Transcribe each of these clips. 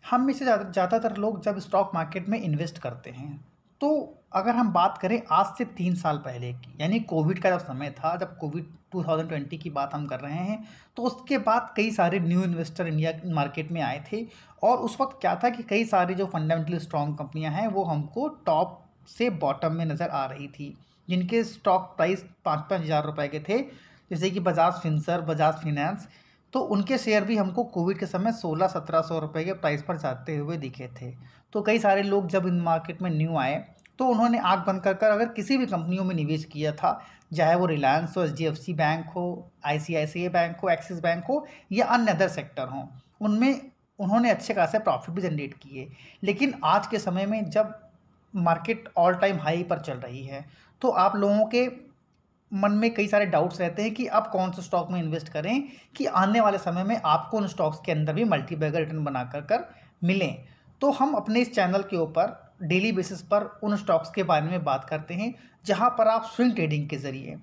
हम में से ज़्यादातर लोग जब स्टॉक मार्केट में इन्वेस्ट करते हैं, तो अगर हम बात करें आज से 3 साल पहले की, यानी कोविड का जब समय था, जब कोविड 2020 की बात हम कर रहे हैं, तो उसके बाद कई सारे न्यू इन्वेस्टर इंडिया मार्केट में आए थे। और उस वक़्त क्या था कि कई सारी जो फंडामेंटली स्ट्रॉन्ग कंपनियाँ हैं, वो हमको टॉप से बॉटम में नज़र आ रही थी, जिनके स्टॉक प्राइस 5-5 हज़ार रुपए के थे, जैसे कि बजाज फिनसर्व, बजाज फाइनेंस। तो उनके शेयर भी हमको कोविड के समय 1600-1700 रुपए के प्राइस पर जाते हुए दिखे थे। तो कई सारे लोग जब इन मार्केट में न्यू आए, तो उन्होंने आँख बंद कर अगर किसी भी कंपनियों में निवेश किया था, चाहे वो रिलायंस हो, एचडीएफसी बैंक हो, आईसीआईसीआई बैंक हो, एक्सिस बैंक हो या अन्य अदर सेक्टर हों, उनमें उन्होंने अच्छे खासे प्रॉफिट भी जनरेट किए। लेकिन आज के समय में जब मार्केट ऑल टाइम हाई पर चल रही है, तो आप लोगों के मन में कई सारे डाउट्स रहते हैं कि आप कौन से स्टॉक में इन्वेस्ट करें कि आने वाले समय में आपको उन स्टॉक्स के अंदर भी मल्टीबैगर रिटर्न बना कर मिलें। तो हम अपने इस चैनल के ऊपर डेली बेसिस पर उन स्टॉक्स के बारे में बात करते हैं, जहां पर आप स्विंग ट्रेडिंग के ज़रिए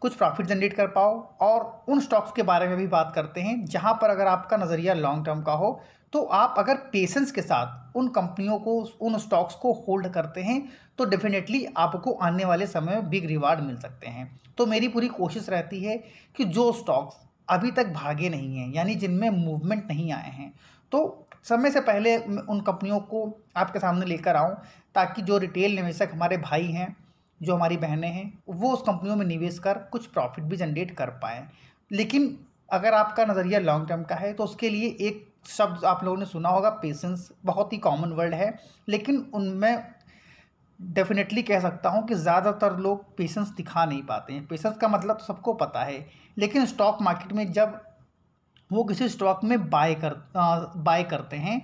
कुछ प्रॉफिट जनरेट कर पाओ। और उन स्टॉक्स के बारे में भी बात करते हैं जहां पर अगर आपका नज़रिया लॉन्ग टर्म का हो, तो आप अगर पेशेंस के साथ उन कंपनियों को, उन स्टॉक्स को होल्ड करते हैं, तो डेफिनेटली आपको आने वाले समय में बिग रिवार्ड मिल सकते हैं। तो मेरी पूरी कोशिश रहती है कि जो स्टॉक्स अभी तक भागे नहीं हैं, यानी जिनमें मूवमेंट नहीं आए हैं, तो समय से पहले उन कंपनियों को आपके सामने लेकर आऊं, ताकि जो रिटेल निवेशक हमारे भाई हैं, जो हमारी बहनें हैं, वो उस कंपनियों में निवेश कर कुछ प्रॉफिट भी जनरेट कर पाएँ। लेकिन अगर आपका नज़रिया लॉन्ग टर्म का है, तो उसके लिए एक शब्द आप लोगों ने सुना होगा, पेशेंस। बहुत ही कॉमन वर्ड है, लेकिन उनमें डेफिनेटली कह सकता हूँ कि ज़्यादातर लोग पेशेंस दिखा नहीं पाते हैं। पेशेंस का मतलब तो सबको पता है, लेकिन स्टॉक मार्केट में जब वो किसी स्टॉक में बाय करते हैं,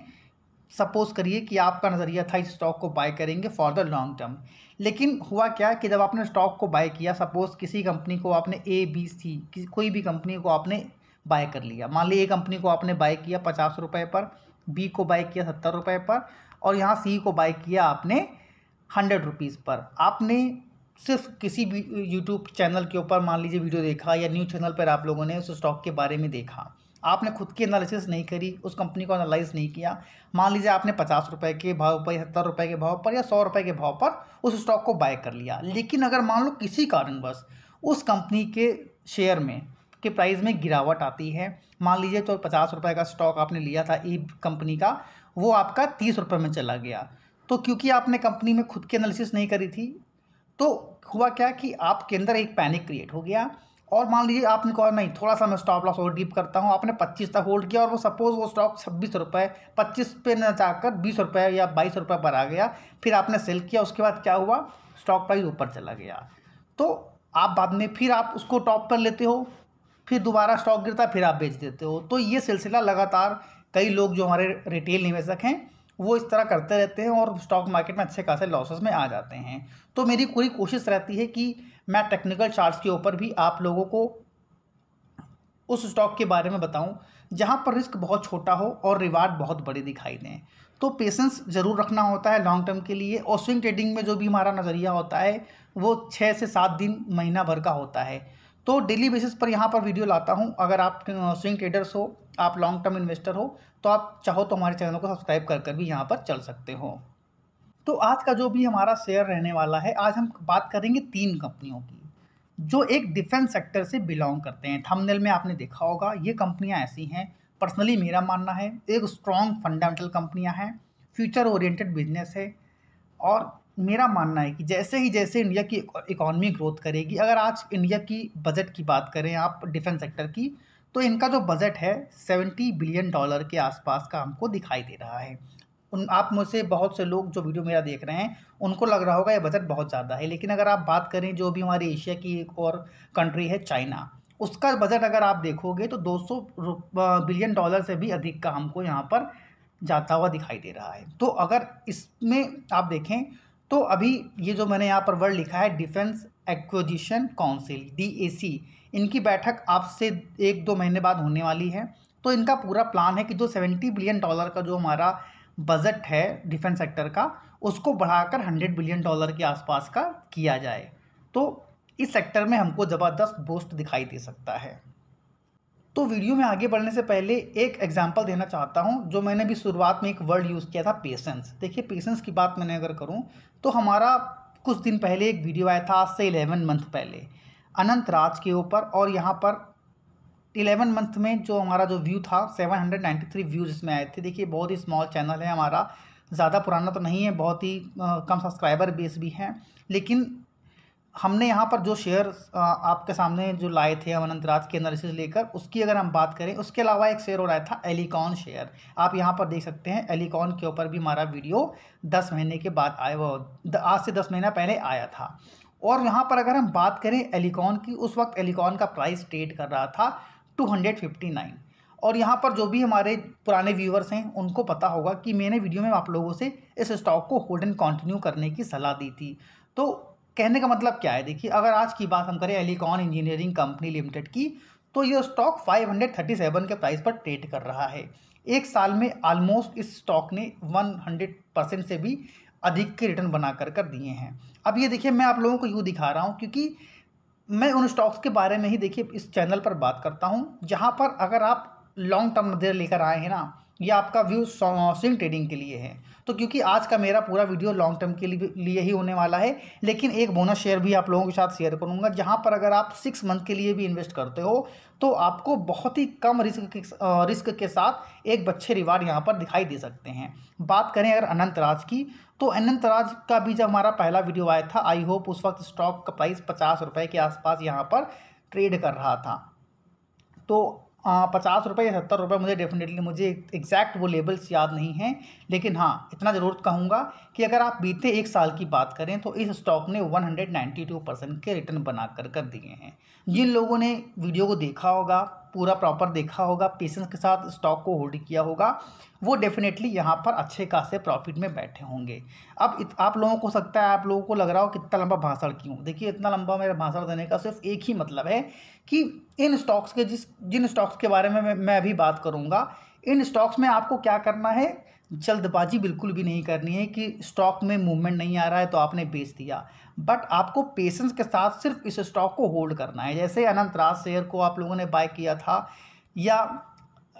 सपोज करिए कि आपका नज़रिया था इस स्टॉक को बाय करेंगे फॉर द लॉन्ग टर्म, लेकिन हुआ क्या कि जब आपने स्टॉक को बाय किया, सपोज किसी कंपनी को आपने ए बी सी कोई भी कंपनी को आपने बाय कर लिया, मान ली ए कंपनी को आपने बाय किया 50 रुपये पर, बी को बाय किया 70 रुपये पर, और यहाँ सी को बाय किया आपने 100 रुपीज़ पर। आपने सिर्फ किसी भी यूट्यूब चैनल के ऊपर मान लीजिए वीडियो देखा, या न्यूज़ चैनल पर आप लोगों ने उस स्टॉक के बारे में देखा, आपने खुद की एनालिसिस नहीं करी, उस कंपनी को एनालाइज नहीं किया। मान लीजिए आपने 50 रुपये के भाव पर, 70 रुपये के भाव पर, या 100 रुपये के भाव पर उस स्टॉक को बाय कर लिया। लेकिन अगर मान लो किसी कारणवश उस कंपनी के शेयर में के प्राइस में गिरावट आती है, मान लीजिए तो 50 रुपये का स्टॉक आपने लिया था ई कंपनी का, वो आपका 30 रुपये में चला गया। तो क्योंकि आपने कंपनी में खुद की एनालिसिस नहीं करी थी, तो हुआ क्या कि आपके अंदर एक पैनिक क्रिएट हो गया। और मान लीजिए आपने कहा नहीं, थोड़ा सा मैं स्टॉप लॉस और डीप करता हूँ, आपने 25 तक होल्ड किया, और वो सपोज वो स्टॉक 26 रुपये, 25 पे न जाकर 20 रुपये या 22 रुपये पर आ गया, फिर आपने सेल किया। उसके बाद क्या हुआ, स्टॉक प्राइस ऊपर चला गया। तो आप बाद में फिर आप उसको टॉप कर लेते हो, फिर दोबारा स्टॉक गिरता है, फिर आप बेच देते हो। तो ये सिलसिला लगातार कई लोग जो हमारे रिटेल निवेशक हैं, वो इस तरह करते रहते हैं और स्टॉक मार्केट में अच्छे खासे लॉसेस में आ जाते हैं। तो मेरी पूरी कोशिश रहती है कि मैं टेक्निकल चार्ट्स के ऊपर भी आप लोगों को उस स्टॉक के बारे में बताऊं जहां पर रिस्क बहुत छोटा हो और रिवार्ड बहुत बड़े दिखाई दें। तो पेशेंस ज़रूर रखना होता है लॉन्ग टर्म के लिए, और स्विंग ट्रेडिंग में जो भी हमारा नज़रिया होता है, वो 6 से 7 दिन, महीना भर का होता है। तो डेली बेसिस पर यहाँ पर वीडियो लाता हूँ। अगर आप स्विंग ट्रेडर्स हो, आप लॉन्ग टर्म इन्वेस्टर हो, तो आप चाहो तो हमारे चैनल को सब्सक्राइब कर भी यहाँ पर चल सकते हो। तो आज का जो भी हमारा शेयर रहने वाला है, आज हम बात करेंगे 3 कंपनियों की, जो एक डिफेंस सेक्टर से बिलोंग करते हैं। थंबनेल में आपने देखा होगा, ये कंपनियां ऐसी हैं, पर्सनली मेरा मानना है, एक स्ट्रॉन्ग फंडामेंटल कंपनियां हैं, फ्यूचर ओरिएंटेड बिजनेस है। और मेरा मानना है कि जैसे इंडिया की इकॉनमी ग्रोथ करेगी, अगर आज इंडिया की बजट की बात करें आप डिफेंस सेक्टर की, तो इनका जो बजट है $70 बिलियन के आसपास का हमको दिखाई दे रहा है। उन आप में से बहुत से लोग जो वीडियो मेरा देख रहे हैं, उनको लग रहा होगा ये बजट बहुत ज़्यादा है, लेकिन अगर आप बात करें जो भी हमारी एशिया की एक और कंट्री है चाइना, उसका बजट अगर आप देखोगे तो $200 बिलियन से भी अधिक का हमको यहाँ पर जाता हुआ दिखाई दे रहा है। तो अगर इसमें आप देखें, तो अभी ये जो मैंने यहाँ पर वर्ड लिखा है, डिफेंस एक्विजिशन काउंसिल, DAC, इनकी बैठक आपसे 1-2 महीने बाद होने वाली है। तो इनका पूरा प्लान है कि जो $70 बिलियन का जो हमारा बजट है डिफेंस सेक्टर का, उसको बढ़ाकर $100 बिलियन के आसपास का किया जाए। तो इस सेक्टर में हमको ज़बरदस्त बूस्ट दिखाई दे सकता है। तो वीडियो में आगे बढ़ने से पहले एक एग्जांपल देना चाहता हूं, जो मैंने भी शुरुआत में एक वर्ड यूज़ किया था, पेशेंस। देखिए पेशेंस की बात मैंने अगर करूं तो हमारा कुछ दिन पहले एक वीडियो आया था, आज से 11 मंथ पहले, अनंत राज के ऊपर। और यहाँ पर 11 मंथ में जो हमारा जो व्यू था 793 व्यूज़ इसमें आए थे। देखिए बहुत ही स्मॉल चैनल है हमारा, ज़्यादा पुराना तो नहीं है, बहुत ही कम सब्सक्राइबर बेस भी है। लेकिन हमने यहाँ पर जो शेयर आपके सामने जो लाए थे हम अनंत राज के एनालिसिस लेकर, उसकी अगर हम बात करें, उसके अलावा एक शेयर और आया था एलिकॉन शेयर। आप यहाँ पर देख सकते हैं एलिकॉन के ऊपर भी हमारा वीडियो 10 महीने के बाद आया, वो आज से 10 महीना पहले आया था। और यहाँ पर अगर हम बात करें एलिकॉन की, उस वक्त एलिकॉन का प्राइस ट्रेड कर रहा था 259। और यहाँ पर जो भी हमारे पुराने व्यूअर्स हैं उनको पता होगा कि मैंने वीडियो में आप लोगों से इस स्टॉक को होल्ड एंड कंटिन्यू करने की सलाह दी थी। तो कहने का मतलब क्या है, देखिए अगर आज की बात हम करें एलिकॉन इंजीनियरिंग कंपनी लिमिटेड की, तो ये स्टॉक 537 के प्राइस पर ट्रेड कर रहा है। एक साल में ऑलमोस्ट इस स्टॉक ने 100% से भी अधिक के रिटर्न बना कर दिए हैं। अब ये देखिए मैं आप लोगों को यूँ दिखा रहा हूँ क्योंकि मैं उन स्टॉक्स के बारे में ही देखिए इस चैनल पर बात करता हूँ जहाँ पर अगर आप लॉन्ग टर्म नजर लेकर आए हैं ना, या आपका व्यू स्विंग ट्रेडिंग के लिए है। तो क्योंकि आज का मेरा पूरा वीडियो लॉन्ग टर्म के लिए ही होने वाला है, लेकिन एक बोनस शेयर भी आप लोगों के साथ शेयर करूंगा, जहां पर अगर आप 6 मंथ के लिए भी इन्वेस्ट करते हो तो आपको बहुत ही कम रिस्क के साथ एक अच्छे रिवार्ड यहां पर दिखाई दे सकते हैं। बात करें अगर अनंत राज की, तो अनंत राज का भी जब हमारा पहला वीडियो आया था, आई होप उस वक्त स्टॉक का प्राइस 50 रुपये के आसपास यहाँ पर ट्रेड कर रहा था। तो 50 रुपये या 70 रुपये, मुझे एग्जैक्ट वो लेवल्स याद नहीं हैं, लेकिन हाँ इतना ज़रूर कहूँगा कि अगर आप बीते एक साल की बात करें तो इस स्टॉक ने 192% के रिटर्न बना कर दिए हैं। जिन लोगों ने वीडियो को देखा होगा, पूरा प्रॉपर देखा होगा, पेशेंस के साथ स्टॉक को होल्ड किया होगा, वो डेफिनेटली यहाँ पर अच्छे खासे प्रॉफिट में बैठे होंगे। अब आप लोगों को सकता है, आप लोगों को लग रहा हो कितना लंबा भाषण क्यों। देखिए इतना लंबा मेरा भाषण देने का सिर्फ एक ही मतलब है कि इन स्टॉक्स के जिन स्टॉक्स के बारे में मैं अभी बात करूँगा, इन स्टॉक्स में आपको क्या करना है, जल्दबाजी बिल्कुल भी नहीं करनी है कि स्टॉक में मूवमेंट नहीं आ रहा है तो आपने बेच दिया, बट आपको पेशेंस के साथ सिर्फ इस स्टॉक को होल्ड करना है। जैसे अनंत राज शेयर को आप लोगों ने बाय किया था, या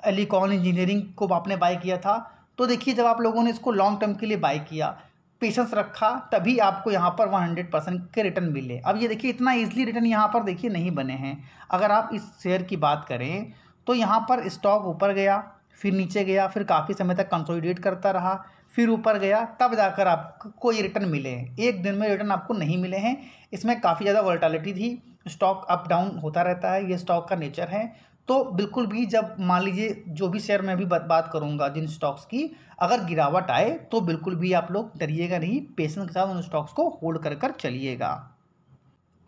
एलिकॉन इंजीनियरिंग को आपने बाय किया था, तो देखिए जब आप लोगों ने इसको लॉन्ग टर्म के लिए बाय किया, पेशेंस रखा, तभी आपको यहाँ पर 100% के रिटर्न मिले। अब ये देखिए इतना ईजिली रिटर्न यहाँ पर देखिए नहीं बने हैं। अगर आप इस शेयर की बात करें तो यहाँ पर स्टॉक ऊपर गया, फिर नीचे गया, फिर काफ़ी समय तक कंसोलिडेट करता रहा, फिर ऊपर गया, तब जाकर आपको ये रिटर्न मिले हैं। एक दिन में रिटर्न आपको नहीं मिले हैं। इसमें काफ़ी ज़्यादा वोलेटिलिटी थी, स्टॉक अप डाउन होता रहता है, ये स्टॉक का नेचर है। तो बिल्कुल भी जब मान लीजिए जो भी शेयर मैं भी बात करूंगा जिन स्टॉक्स की, अगर गिरावट आए तो बिल्कुल भी आप लोग डरिएगा नहीं, पेशेंस के साथ उन स्टॉक्स को होल्ड कर चलिएगा।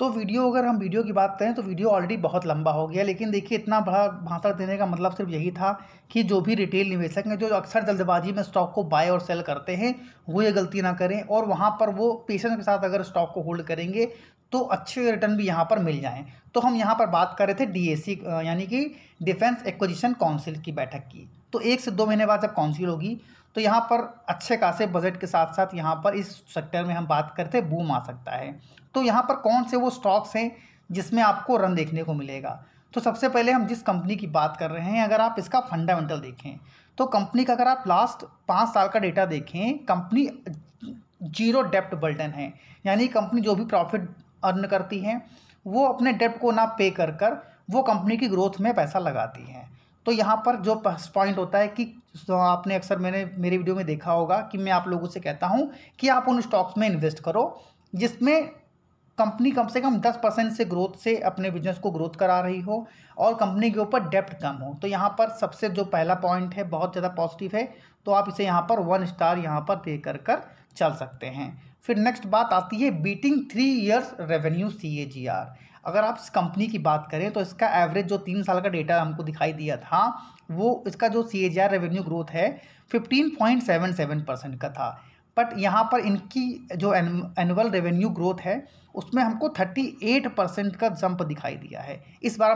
तो अगर हम वीडियो की बात करें तो वीडियो ऑलरेडी बहुत लंबा हो गया, लेकिन देखिए इतना बड़ा भाषण देने का मतलब सिर्फ यही था कि जो भी रिटेल निवेशक हैं जो अक्सर जल्दबाजी में स्टॉक को बाय और सेल करते हैं, वो ये गलती ना करें, और वहाँ पर वो पेशेंस के साथ अगर स्टॉक को होल्ड करेंगे तो अच्छे रिटर्न भी यहाँ पर मिल जाएं। तो हम यहाँ पर बात कर रहे थे DAC यानी कि डिफेंस एक्विजिशन काउंसिल की बैठक की। तो 1 से 2 महीने बाद जब काउंसिल होगी तो यहाँ पर अच्छे खासे बजट के साथ साथ यहाँ पर इस सेक्टर में हम बात करते बूम आ सकता है। तो यहाँ पर कौन से वो स्टॉक्स हैं जिसमें आपको रन देखने को मिलेगा। तो सबसे पहले हम जिस कंपनी की बात कर रहे हैं, अगर आप इसका फंडामेंटल देखें तो कंपनी का अगर आप लास्ट 5 साल का डेटा देखें, कंपनी 0 डेप्ट बर्डन है, यानी कंपनी जो भी प्रॉफिट अर्न करती हैं वो अपने डेप्ट को ना पे कर वो कंपनी की ग्रोथ में पैसा लगाती हैं। तो यहाँ पर जो पॉइंट होता है कि आपने अक्सर मेरे वीडियो में देखा होगा कि मैं आप लोगों से कहता हूँ कि आप उन स्टॉक्स में इन्वेस्ट करो जिसमें कंपनी कम से कम 10% से ग्रोथ से अपने बिजनेस को ग्रोथ करा रही हो और कंपनी के ऊपर डेप्ट कम हो। तो यहाँ पर सबसे जो पहला पॉइंट है बहुत ज़्यादा पॉजिटिव है, तो आप इसे यहाँ पर 1 स्टार यहाँ पर दे कर चल सकते हैं। फिर नेक्स्ट बात आती है बीटिंग 3 इयर्स रेवेन्यू CAGR। अगर आप इस कंपनी की बात करें तो इसका एवरेज जो 3 साल का डेटा हमको दिखाई दिया था, वो इसका जो CAGR रेवेन्यू ग्रोथ है 15.77% का था, बट यहाँ पर इनकी जो एनुअल रेवेन्यू ग्रोथ है उसमें हमको 38% का जंप दिखाई दिया है। इस बार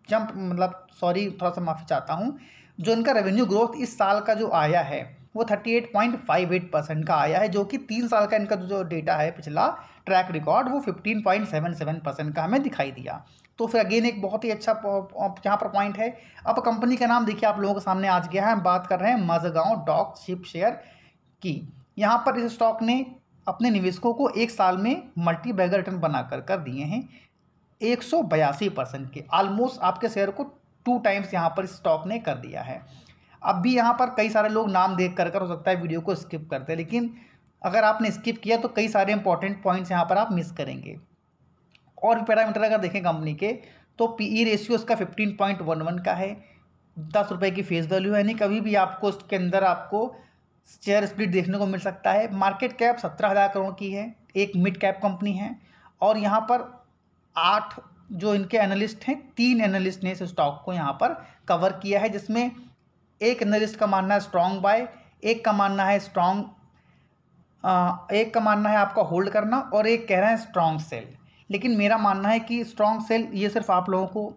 थोड़ा सा माफ़ी चाहता हूँ, जो इनका रेवेन्यू ग्रोथ इस साल का जो आया है वो 38.58% का आया है, जो कि 3 साल का इनका जो डेटा है पिछला ट्रैक रिकॉर्ड वो 15.77% का हमें दिखाई दिया। तो फिर अगेन एक बहुत ही अच्छा यहाँ पर पॉइंट है। अब कंपनी का नाम देखिए आप लोगों के सामने आज गया है, हम बात कर रहे हैं माझगांव डॉक शिप शेयर की। यहाँ पर इस स्टॉक ने अपने निवेशकों को 1 साल में मल्टी बैगर रिटर्न बनाकर कर दिए हैं 182% के, ऑलमोस्ट आपके शेयर को 2 टाइम्स यहाँ पर स्टॉक ने कर दिया है। अब भी यहाँ पर कई सारे लोग नाम देख कर हो सकता है वीडियो को स्किप करते हैं, लेकिन अगर आपने स्किप किया तो कई सारे इंपॉर्टेंट पॉइंट्स यहाँ पर आप मिस करेंगे। और भी पैरामीटर अगर देखें कंपनी के तो पीई रेशियो इसका 15.11 का है, 10 रुपये की फेस वैल्यू है, यानी कभी भी आपको इसके अंदर आपको शेयर स्प्लिट देखने को मिल सकता है। मार्केट कैप 17,000 करोड़ की है, एक मिड कैप कंपनी है। और यहाँ पर 8 जो इनके एनालिस्ट हैं, 3 एनालिस्ट ने इस स्टॉक को यहाँ पर कवर किया है, जिसमें एक एनालिस्ट का मानना है स्ट्रॉन्ग बाय, एक का मानना है आपका होल्ड करना, और एक कह रहा है स्ट्रॉन्ग सेल। लेकिन मेरा मानना है कि स्ट्रॉन्ग सेल ये सिर्फ आप लोगों को,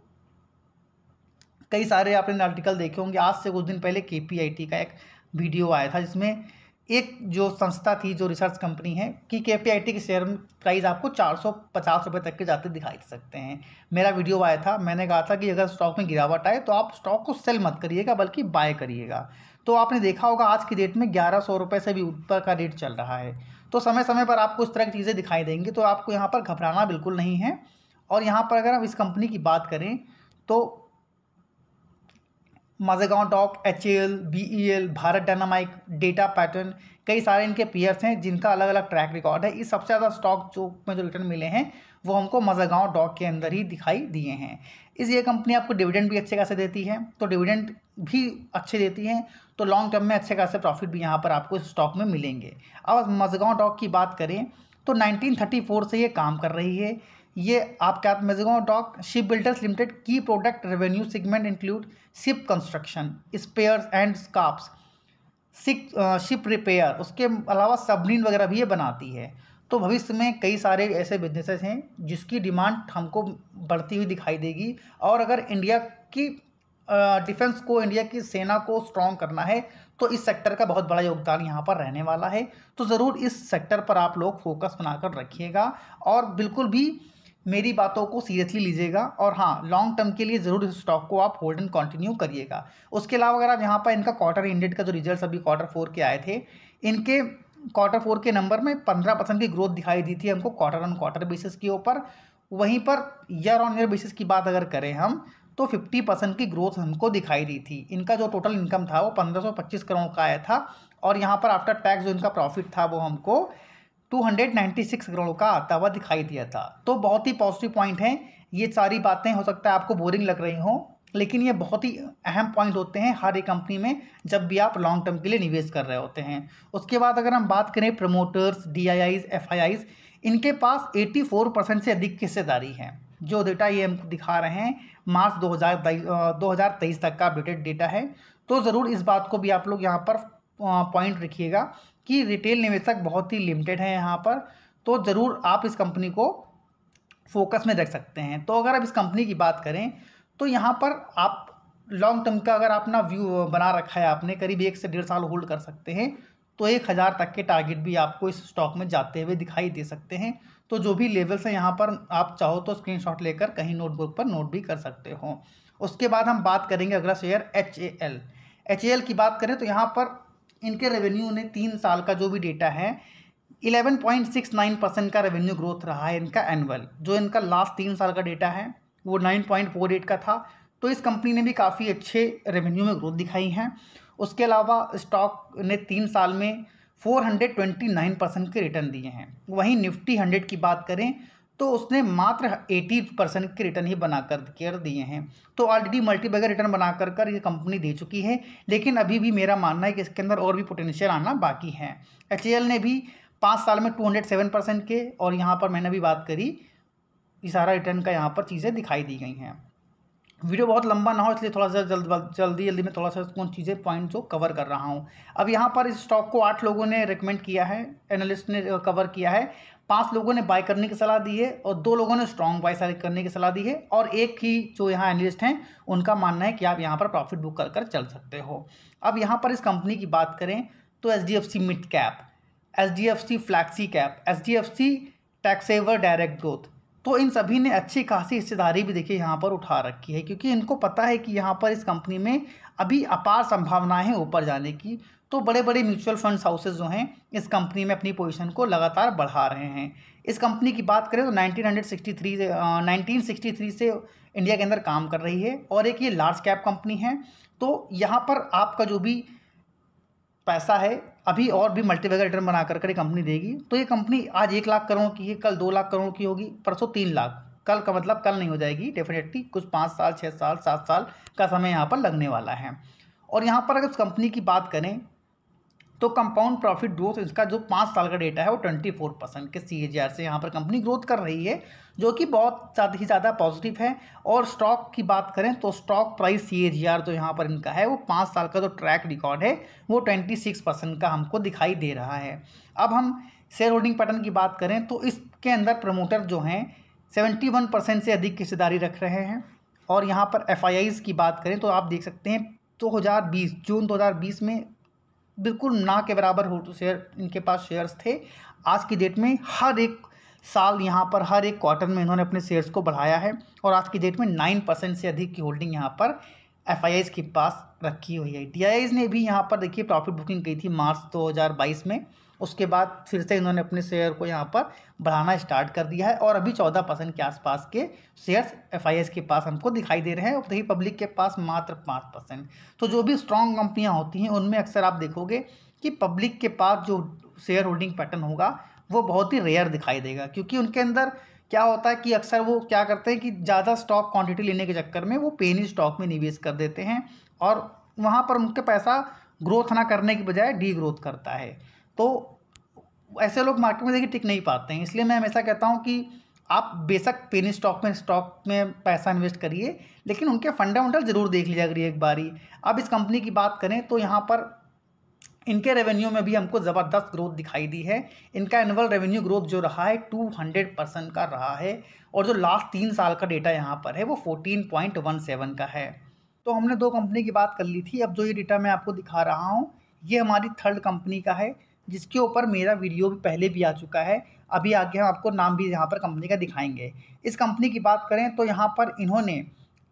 कई सारे आपने आर्टिकल देखे होंगे, आज से कुछ दिन पहले KPIT का एक वीडियो आया था जिसमें एक जो संस्था थी, जो रिसर्च कंपनी है, कि KPIT के शेयर प्राइस आपको 450 रुपये तक के जाते दिखाई दे सकते हैं। मेरा वीडियो आया था, मैंने कहा था कि अगर स्टॉक में गिरावट आए तो आप स्टॉक को सेल मत करिएगा बल्कि बाय करिएगा। तो आपने देखा होगा आज की डेट में 1100 रुपये से भी ऊपर का रेट चल रहा है। तो समय समय पर आपको इस तरह की चीज़ें दिखाई देंगी, तो आपको यहाँ पर घबराना बिल्कुल नहीं है। और यहाँ पर अगर हम इस कंपनी की बात करें तो Mazagon dock, HAL, BEL, Bharat Dynamics, data pattern, कई सारे इनके पीयर्स हैं जिनका अलग अलग ट्रैक रिकॉर्ड है। इस सबसे ज़्यादा स्टॉक जो रिटर्न मिले हैं वो हमको माझगांव डॉक के अंदर ही दिखाई दिए हैं। ये कंपनी आपको डिविडेंड भी अच्छे खासे देती है, तो डिविडेंड भी अच्छे देती हैं, तो लॉन्ग टर्म में अच्छे खासे प्रॉफिट भी यहाँ पर आपको इस स्टॉक में मिलेंगे। अब माझगांव डॉक की बात करें तो 1934 से ये काम कर रही है। ये आप क्या, Mazagaon dock ship builders limited की product revenue segment include ship construction, spares and scraps, ship repair, उसके अलावा सबमरीन वगैरह भी ये बनाती है। तो भविष्य में कई सारे ऐसे बिजनेसेस हैं जिसकी डिमांड हमको बढ़ती हुई दिखाई देगी। और अगर इंडिया की डिफेंस को, इंडिया की सेना को स्ट्रॉन्ग करना है तो इस सेक्टर का बहुत बड़ा योगदान यहाँ पर रहने वाला है। तो ज़रूर इस सेक्टर पर आप लोग फोकस बनाकर रखिएगा और बिल्कुल भी मेरी बातों को सीरियसली लीजिएगा। और हाँ, लॉन्ग टर्म के लिए ज़रूर इस स्टॉक को आप होल्ड एंड कंटिन्यू करिएगा। उसके अलावा अगर आप यहाँ पर इनका क्वार्टर एंडेड का जो रिजल्ट्स अभी Q4 के आए थे, इनके Q4 के नंबर में 15% की ग्रोथ दिखाई दी थी हमको क्वार्टर ऑन क्वार्टर बेसिस के ऊपर। वहीं per year on year basis की बात अगर करें हम तो 50% की ग्रोथ हमको दिखाई दी थी। इनका जो टोटल इनकम था वो 1525 करोड़ का आया था, और यहाँ पर आफ्टर टैक्स जो इनका प्रॉफिट था वो हमको 296 करोड़ का आता हुआ दिखाई दिया था। तो बहुत ही पॉजिटिव पॉइंट है। ये सारी बातें हो सकता है आपको बोरिंग लग रही हों, लेकिन ये बहुत ही अहम पॉइंट होते हैं हर एक कंपनी में जब भी आप लॉन्ग टर्म के लिए निवेश कर रहे होते हैं। उसके बाद अगर हम बात करें प्रमोटर्स, DIIs, FIIs, इनके पास 84% से अधिक की हिस्सेदारी है। जो डेटा ये हमको दिखा रहे हैं मार्च 2023 तक का अपडेटेड डेटा है। तो ज़रूर इस बात को भी आप लोग यहाँ पर पॉइंट रखिएगा कि रिटेल निवेशक बहुत ही लिमिटेड है यहाँ पर, तो ज़रूर आप इस कंपनी को फोकस में रख सकते हैं। तो अगर आप इस कंपनी की बात करें तो यहाँ पर आप लॉन्ग टर्म का अगर अपना व्यू बना रखा है आपने, करीब 1 से 1.5 साल होल्ड कर सकते हैं, तो 1000 तक के टारगेट भी आपको इस स्टॉक में जाते हुए दिखाई दे सकते हैं। तो जो भी लेवल्स हैं यहाँ पर आप चाहो तो स्क्रीनशॉट लेकर कहीं नोटबुक पर नोट भी कर सकते हो। उसके बाद हम बात करेंगे अगला शेयर HAL। HAL की बात करें तो यहाँ पर इनके रेवेन्यू ने 3 साल का जो भी डेटा है 11.69% का रेवेन्यू ग्रोथ रहा है इनका एनुअल। जो इनका लास्ट 3 साल का डेटा है वो 9.48 का था। तो इस कंपनी ने भी काफ़ी अच्छे रेवेन्यू में ग्रोथ दिखाई है। उसके अलावा स्टॉक ने 3 साल में 429% के रिटर्न दिए हैं। वहीं निफ्टी 100 की बात करें तो उसने मात्र 80% के रिटर्न ही बनाकर दिए हैं। तो ऑलरेडी मल्टीबैगर रिटर्न बनाकर ये कंपनी दे चुकी है, लेकिन अभी भी मेरा मानना है कि इसके अंदर और भी पोटेंशियल आना बाकी है। HAL ने भी 5 साल में 207% के, और यहाँ पर मैंने भी बात करी कि सारा रिटर्न का यहाँ पर चीज़ें दिखाई दी गई हैं। वीडियो बहुत लंबा ना हो इसलिए थोड़ा सा जल्दी में थोड़ा सा कौन चीज़ें पॉइंट जो कवर कर रहा हूँ। अब यहाँ पर इस स्टॉक को 8 लोगों ने रिकमेंड किया है, एनालिस्ट ने कवर किया है, 5 लोगों ने बाय करने की सलाह दी है और 2 लोगों ने स्ट्रॉन्ग बाय करने की सलाह दी है, और एक ही जो यहाँ एनालिस्ट हैं उनका मानना है कि आप यहाँ पर प्रॉफिट बुक कर चल सकते हो। अब यहाँ पर इस कंपनी की बात करें तो HDFC mid cap, HDFC flexi cap, HDFC tax saver direct growth, तो इन सभी ने अच्छी खासी हिस्सेदारी भी देखिए यहाँ पर उठा रखी है, क्योंकि इनको पता है कि यहाँ पर इस कंपनी में अभी अपार संभावनाएं हैं ऊपर जाने की। तो बड़े बड़े म्यूचुअल फंड्स हाउसेज जो हैं इस कंपनी में अपनी पोजीशन को लगातार बढ़ा रहे हैं। इस कंपनी की बात करें तो 1963 से इंडिया के अंदर काम कर रही है और एक ये लार्ज कैप कंपनी है। तो यहाँ पर आपका जो भी पैसा है अभी और भी मल्टीबैगर रिटर्न बना कर कंपनी देगी। तो ये कंपनी आज 1 लाख करोड़ की है, कल 2 लाख करोड़ की होगी, परसों 3 लाख, कल का मतलब कल नहीं हो जाएगी डेफिनेटली, कुछ 5 साल 6 साल 7 साल का समय यहाँ पर लगने वाला है। और यहाँ पर अगर इस कंपनी की बात करें तो कंपाउंड प्रॉफिट ग्रोथ इसका जो 5 साल का डेटा है वो 24% के CAGR से यहाँ पर कंपनी ग्रोथ कर रही है, जो कि बहुत ज़्यादा पॉजिटिव है। और स्टॉक की बात करें तो स्टॉक प्राइस CAGR जो यहाँ पर इनका है वो 5 साल का जो ट्रैक रिकॉर्ड है वो 26% का हमको दिखाई दे रहा है। अब हम शेयर होल्डिंग पैटर्न की बात करें तो इसके अंदर प्रमोटर जो हैं 71% से अधिक हिस्सेदारी रख रहे हैं। और यहाँ पर FIIs की बात करें तो आप देख सकते हैं 2020 जून 2020 में बिल्कुल ना के बराबर हो शेयर इनके पास शेयर्स थे। आज की डेट में हर एक साल यहाँ पर हर एक क्वार्टर में इन्होंने अपने शेयर्स को बढ़ाया है और आज की डेट में 9% से अधिक की होल्डिंग यहाँ पर FIIs के पास रखी हुई है। DIIs ने भी यहाँ पर देखिए प्रॉफिट बुकिंग की थी मार्च 2022 में, उसके बाद फिर से इन्होंने अपने शेयर को यहाँ पर बढ़ाना स्टार्ट कर दिया है और अभी 14% के आसपास के शेयर्स FIIs के पास हमको दिखाई दे रहे हैं और देखिए पब्लिक के पास मात्र 5%। तो जो भी स्ट्रॉन्ग कंपनियाँ होती हैं उनमें अक्सर आप देखोगे कि पब्लिक के पास जो शेयर होल्डिंग पैटर्न होगा वो बहुत ही रेयर दिखाई देगा, क्योंकि उनके अंदर क्या होता है कि अक्सर वो क्या करते हैं कि ज़्यादा स्टॉक क्वांटिटी लेने के चक्कर में वो पेनी स्टॉक में निवेश कर देते हैं और वहाँ पर उनके पैसा ग्रोथ ना करने की बजाय डी ग्रोथ करता है। तो ऐसे लोग मार्केट में देखिए टिक नहीं पाते हैं। इसलिए मैं हमेशा कहता हूँ कि आप बेशक पेनी स्टॉक में पैसा इन्वेस्ट करिए, लेकिन उनके फंडामेंटल ज़रूर देख लीजिए अगर एक बारी। अब इस कंपनी की बात करें तो यहाँ पर इनके रेवेन्यू में भी हमको ज़बरदस्त ग्रोथ दिखाई दी है। इनका एनुअल रेवेन्यू ग्रोथ जो रहा है 200% का रहा है और जो लास्ट 3 साल का डेटा यहाँ पर है वो 14.17 का है। तो हमने 2 कंपनी की बात कर ली थी। अब जो ये डेटा मैं आपको दिखा रहा हूँ ये हमारी थर्ड कंपनी का है, जिसके ऊपर मेरा वीडियो भी पहले भी आ चुका है। अभी आगे हम आपको नाम भी यहाँ पर कंपनी का दिखाएंगे। इस कंपनी की बात करें तो यहाँ पर इन्होंने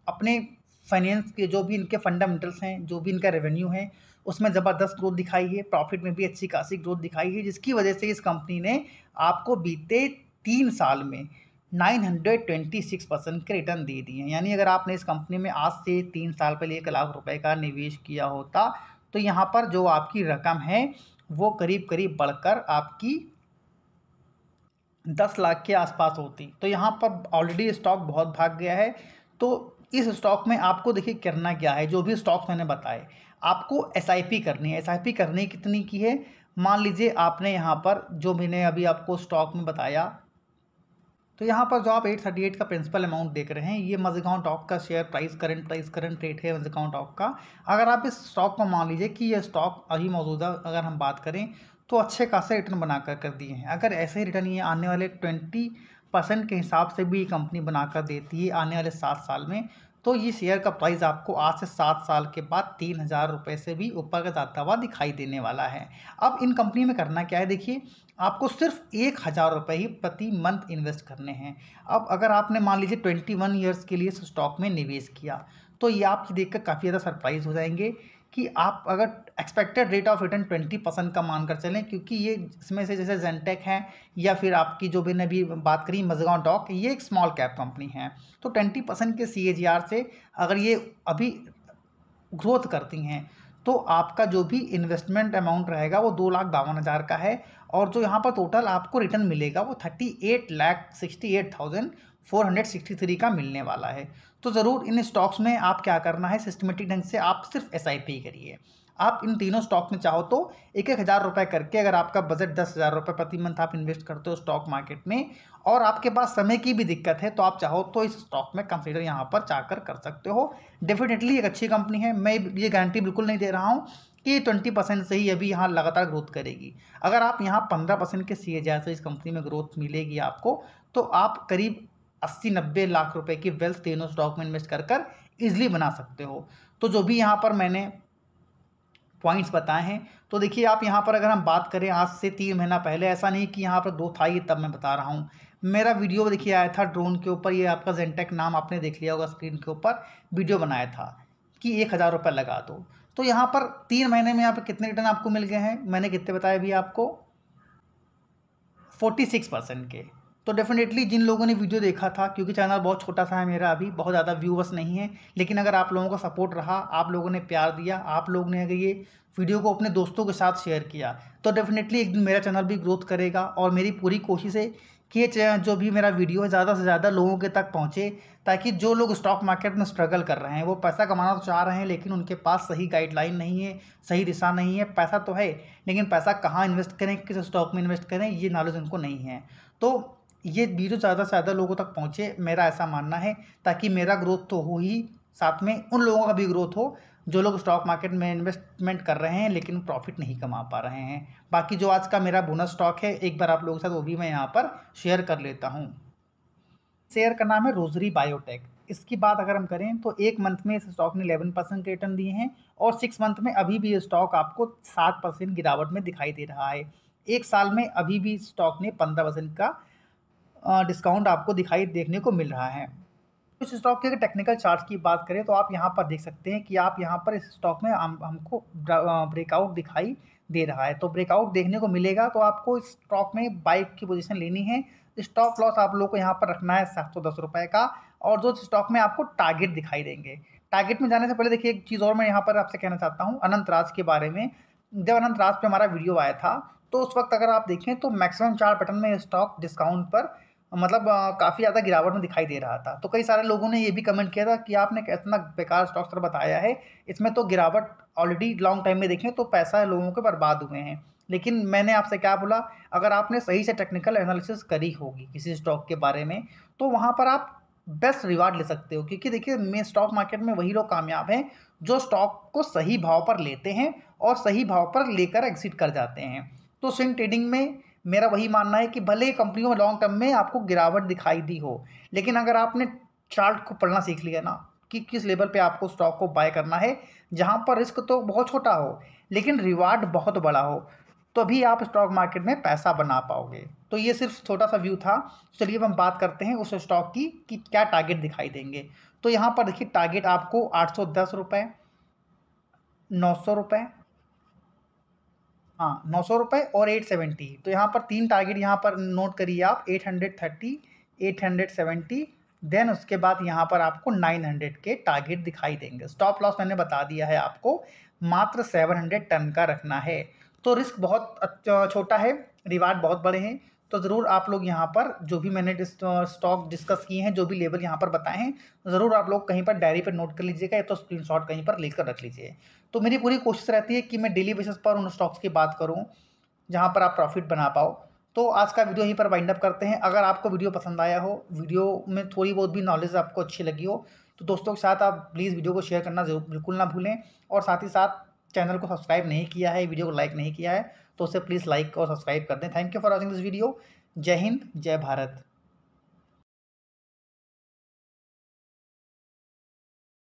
अपने फाइनेंस के जो भी इनके फंडामेंटल्स हैं, जो भी इनका रेवेन्यू है उसमें ज़बरदस्त ग्रोथ दिखाई है, प्रॉफिट में भी अच्छी खासी ग्रोथ दिखाई है, जिसकी वजह से इस कंपनी ने आपको बीते 3 साल में 926% के रिटर्न दे दिए हैं। यानी अगर आपने इस कंपनी में आज से 3 साल पहले 1 लाख रुपए का निवेश किया होता तो यहाँ पर जो आपकी रकम है वो करीब करीब बढ़कर आपकी 10 लाख के आसपास होती। तो यहाँ पर ऑलरेडी स्टॉक बहुत भाग गया है। तो इस स्टॉक में आपको देखिए करना क्या है, जो भी स्टॉक्स मैंने बताए आपको SIP करनी है। SIP करनी कितनी की है, मान लीजिए आपने यहाँ पर जो मैंने अभी आपको स्टॉक में बताया, तो यहाँ पर जो आप 838 का प्रिंसिपल अमाउंट देख रहे हैं ये मज़गांव टॉक का शेयर करंट रेट है मज़गांव टॉक का। अगर आप इस स्टॉक को मान लीजिए कि ये स्टॉक अभी मौजूदा अगर हम बात करें तो अच्छे खासे रिटर्न बना कर दिए हैं। अगर ऐसे ही रिटर्न ये आने वाले 20% के हिसाब से भी कंपनी बनाकर देती है आने वाले 7 साल में, तो ये शेयर का प्राइस आपको आज से 7 साल के बाद 3000 रुपये से भी ऊपर का जाता हुआ दिखाई देने वाला है। अब इन कंपनी में करना क्या है, देखिए आपको सिर्फ 1000 रुपये ही प्रति मंथ इन्वेस्ट करने हैं। अब अगर आपने मान लीजिए 21 ईयर्स के लिए स्टॉक में निवेश किया तो ये आप देखकर काफ़ी ज़्यादा सरप्राइज हो जाएंगे कि आप अगर एक्सपेक्टेड रेट ऑफ रिटर्न 20% का मानकर चलें, क्योंकि ये इसमें से जैसे जेनटेक है या फिर आपकी जो मैंने अभी बात करी मज़गांव टॉक, ये एक स्मॉल कैप कंपनी है। तो 20% के CAGR से अगर ये अभी ग्रोथ करती हैं तो आपका जो भी इन्वेस्टमेंट अमाउंट रहेगा वो 2,52,000 का है और जो यहाँ पर टोटल आपको रिटर्न मिलेगा वो 38,68,463 का मिलने वाला है। तो ज़रूर इन स्टॉक्स में आप क्या करना है, सिस्टमेटिक ढंग से आप सिर्फ SIP करिए। आप इन तीनों स्टॉक में चाहो तो 1,000 रुपये करके, अगर आपका बजट 10,000 रुपये प्रति मंथ आप इन्वेस्ट करते हो स्टॉक मार्केट में और आपके पास समय की भी दिक्कत है तो आप चाहो तो इस स्टॉक में कंसीडर यहाँ पर चाहकर कर सकते हो। डेफिनेटली एक अच्छी कंपनी है। मैं ये गारंटी बिल्कुल नहीं दे रहा हूँ कि 20% से ही अभी यहाँ लगातार ग्रोथ करेगी। अगर आप यहाँ 15% के CAGR से इस कंपनी में ग्रोथ मिलेगी आपको, तो आप करीब 80-90 लाख रुपए की वेल्थ तीनों स्टॉक में इन्वेस्ट कर ईजिली बना सकते हो। तो जो भी यहाँ पर मैंने पॉइंट्स बताए हैं तो देखिए आप यहाँ पर अगर हम बात करें आज से 3 महीना पहले, ऐसा नहीं कि यहाँ पर ग्रोथ आई तब मैं बता रहा हूँ। मेरा वीडियो देखिए आया था ड्रोन के ऊपर, ये आपका ज़ेनटेक नाम आपने देख लिया होगा स्क्रीन के ऊपर, वीडियो बनाया था कि 1000 रुपये लगा दो। तो यहाँ पर 3 महीने में यहाँ पर कितने रिटर्न आपको मिल गए हैं, मैंने कितने बताए अभी आपको, 46% के। तो डेफिनेटली जिन लोगों ने वीडियो देखा था, क्योंकि चैनल बहुत छोटा सा है मेरा, अभी बहुत ज़्यादा व्यूअर्स नहीं है, लेकिन अगर आप लोगों का सपोर्ट रहा, आप लोगों ने प्यार दिया, आप लोगों ने अगर ये वीडियो को अपने दोस्तों के साथ शेयर किया, तो डेफिनेटली एक दिन मेरा चैनल भी ग्रोथ करेगा। और मेरी पूरी कोशिश है कि ये जो भी मेरा वीडियो है ज़्यादा से ज़्यादा लोगों के तक पहुँचे, ताकि जो लोग स्टॉक मार्केट में स्ट्रगल कर रहे हैं, वो पैसा कमाना तो चाह रहे हैं लेकिन उनके पास सही गाइडलाइन नहीं है, सही दिशा नहीं है। पैसा तो है लेकिन पैसा कहाँ इन्वेस्ट करें, किस स्टॉक में इन्वेस्ट करें, ये नॉलेज उनको नहीं है। तो ये वीडियो ज़्यादा से ज़्यादा लोगों तक पहुँचे, मेरा ऐसा मानना है, ताकि मेरा ग्रोथ तो हो ही, साथ में उन लोगों का भी ग्रोथ हो जो लोग स्टॉक मार्केट में इन्वेस्टमेंट कर रहे हैं लेकिन प्रॉफिट नहीं कमा पा रहे हैं। बाकी जो आज का मेरा बोनस स्टॉक है, एक बार आप लोगों के साथ वो भी मैं यहाँ पर शेयर कर लेता हूँ। शेयर का नाम है रोजरी बायोटेक। इसकी बात अगर हम करें तो 1 मंथ में इस स्टॉक ने 11% के रिटर्न दिए हैं, और 6 मंथ में अभी भी ये स्टॉक आपको 7% गिरावट में दिखाई दे रहा है। 1 साल में अभी भी स्टॉक ने 15% का डिस्काउंट आपको दिखाई देखने को मिल रहा है। इस स्टॉक के टेक्निकल चार्ट की बात करें तो आप यहाँ पर देख सकते हैं कि आप यहाँ पर इस स्टॉक में हमको ब्रेकआउट दिखाई दे रहा है। तो ब्रेकआउट देखने को मिलेगा तो आपको इस स्टॉक में बाई की पोजीशन लेनी है। स्टॉप लॉस आप लोग को यहाँ पर रखना है 710 रुपये का, और जो स्टॉक में आपको टारगेट दिखाई देंगे। टारगेट में जाने से पहले देखिए एक चीज़ और मैं यहाँ पर आपसे कहना चाहता हूँ अनंत राज के बारे में। जब अनंत राज पे हमारा वीडियो आया था तो उस वक्त अगर आप देखें तो मैक्सिमम 4 पैटर्न में स्टॉक डिस्काउंट पर मतलब काफ़ी ज़्यादा गिरावट में दिखाई दे रहा था। तो कई सारे लोगों ने ये भी कमेंट किया था कि आपने इतना बेकार स्टॉक सर बताया है, इसमें तो गिरावट ऑलरेडी लॉन्ग टाइम में देखें तो पैसा लोगों के बर्बाद हुए हैं। लेकिन मैंने आपसे क्या बोला, अगर आपने सही से टेक्निकल एनालिसिस करी होगी किसी स्टॉक के बारे में, तो वहाँ पर आप बेस्ट रिवार्ड ले सकते हो। क्योंकि देखिए मैं स्टॉक मार्केट में वही लोग कामयाब हैं जो स्टॉक को सही भाव पर लेते हैं और सही भाव पर लेकर एग्जिट कर जाते हैं। तो स्विंग ट्रेडिंग में मेरा वही मानना है कि भले ही कंपनियों में लॉन्ग टर्म में आपको गिरावट दिखाई दी हो, लेकिन अगर आपने चार्ट को पढ़ना सीख लिया ना कि किस लेवल पे आपको स्टॉक को बाय करना है, जहां पर रिस्क तो बहुत छोटा हो लेकिन रिवार्ड बहुत बड़ा हो, तो भी आप स्टॉक मार्केट में पैसा बना पाओगे। तो ये सिर्फ छोटा सा व्यू था। चलिए अब हम बात करते हैं उस स्टॉक की कि क्या टारगेट दिखाई देंगे। तो यहाँ पर देखिए टारगेट आपको 810 रुपये, 900 रुपये, हाँ 900 रुपये और 870। तो यहाँ पर 3 टारगेट यहाँ पर नोट करिए आप, 830, 870, देन उसके बाद यहाँ पर आपको 900 के टारगेट दिखाई देंगे। स्टॉप लॉस मैंने बता दिया है आपको, मात्र 700 टन का रखना है। तो रिस्क बहुत छोटा है, रिवार्ड बहुत बड़े हैं। तो ज़रूर आप लोग यहाँ पर जो भी मैंने स्टॉक डिस्कस किए हैं, जो भी लेवल यहाँ पर बताए हैं, ज़रूर आप लोग कहीं पर डायरी पर नोट कर लीजिएगा या तो स्क्रीनशॉट कहीं पर लेकर रख लीजिए। तो मेरी पूरी कोशिश रहती है कि मैं डेली बेसिस पर उन स्टॉक्स की बात करूँ जहाँ पर आप प्रॉफिट बना पाओ। तो आज का वीडियो यहीं पर वाइंड अप करते हैं। अगर आपको वीडियो पसंद आया हो, वीडियो में थोड़ी बहुत भी नॉलेज आपको अच्छी लगी हो, तो दोस्तों के साथ आप प्लीज़ वीडियो को शेयर करना बिल्कुल ना भूलें। और साथ ही साथ चैनल को सब्सक्राइब नहीं किया है, वीडियो को लाइक नहीं किया है, तो उसे प्लीज़ लाइक और सब्सक्राइब कर दें। Thank you for watching this video. जय हिंद, जय भारत।